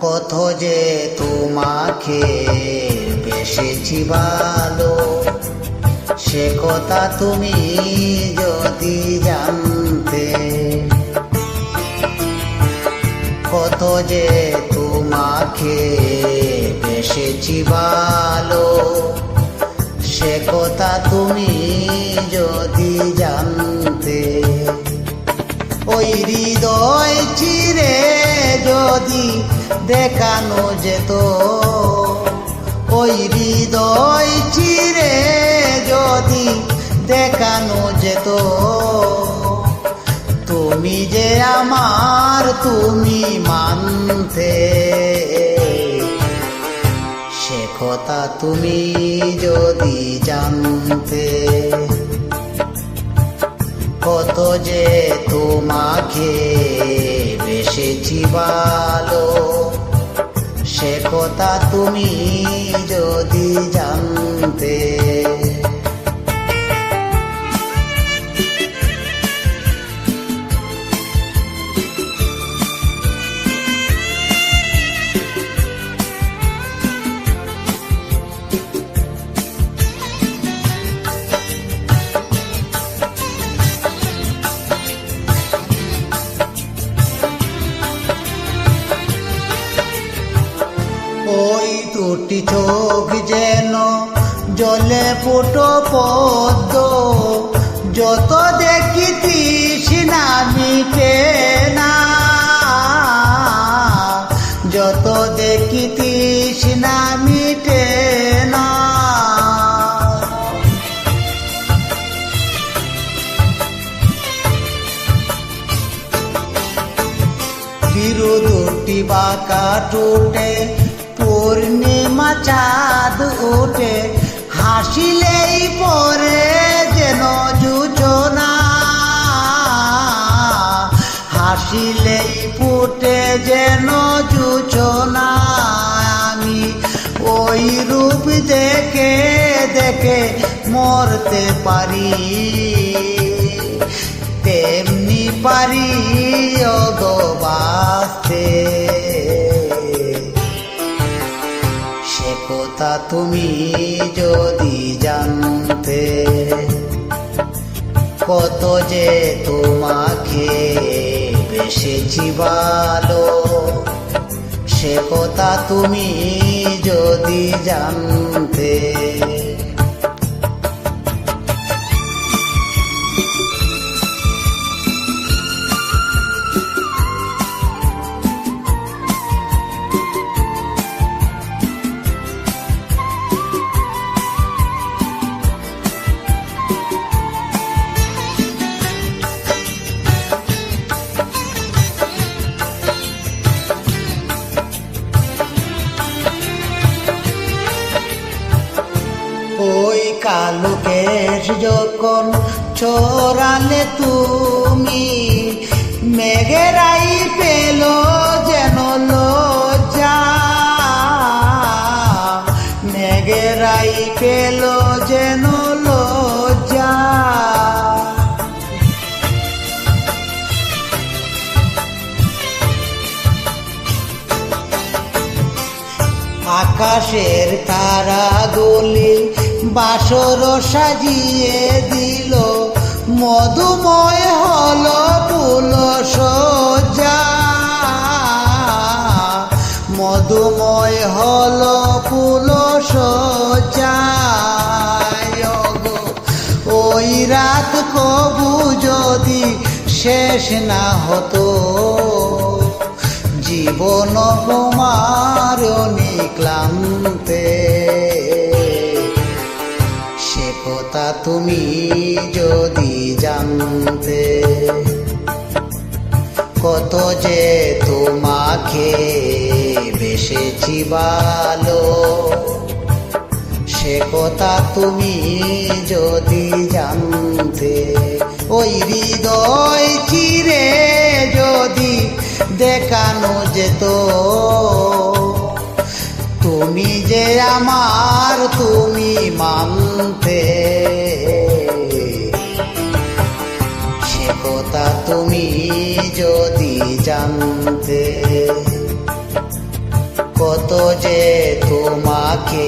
কত যে তোমাকে বেসেছি ভালো, সে কথা তুমি যদি জানতে। কত যে তোমাকে বেসেছি ভালো, সে কথা তুমি যদি জানতে। ওই হৃদয় চিরে যদি দেখানো যেত, ওই হৃদয় চিরে যদি দেখানো যেত, তুমি যে আমার তুমি মানতে। সে কথা তুমি যদি জানতে। কত যে তোমাকে বেসেছি ভালো, সে কথা তুমি যদি জানতে। ওই দুটি চোখ যেন জলে ফুটো পদ্ম, যত দেখি তৃষ্ণা মিটে না, যত দেখি তৃষ্ণা মিটে না। বিরু দুটি বাঁকা টুটে পূর্ণিমা চাঁদ উঠে, হাসিলেই পরে যেন জোছনা, হাসিলেই ফুটে যেন জোছনা। আমি ওই রূপ দেখে দেখে মরতে পারি, তেমনি পারি ওগো বাঁচতে। সে কথা তুমি যদি জানতে। কত যে তোমাকে বেসেছি ভালো, সে কথা তুমি যদি জানতে। ওই কালো কেশ যখন ছড়ালে তুমি, মেঘেরাই পেল যেন লজ্জা, মেঘেরাই পেল যেন লজ্জা। আকাশের তারাগুলি বাসর সাজিয়ে দিল, মধুময় হলো ফুল সজ্জা, মধুময় হলো ফুল সজ্জা। ওই রাত কবু যদি শেষ না হতো, জীবন তোমার নিক্লান্তে। সে কথা তুমি যদি জানতে। কত যে তোমাকে বেসেছি ভালো, সে কথা তুমি যদি জানতে। ওই হৃদয় চিরে যদি দেখানো যেত, তুমি যে আমার তুমি মানতে। সে কথা তুমি যদি জানতে। কত যে তোমাকে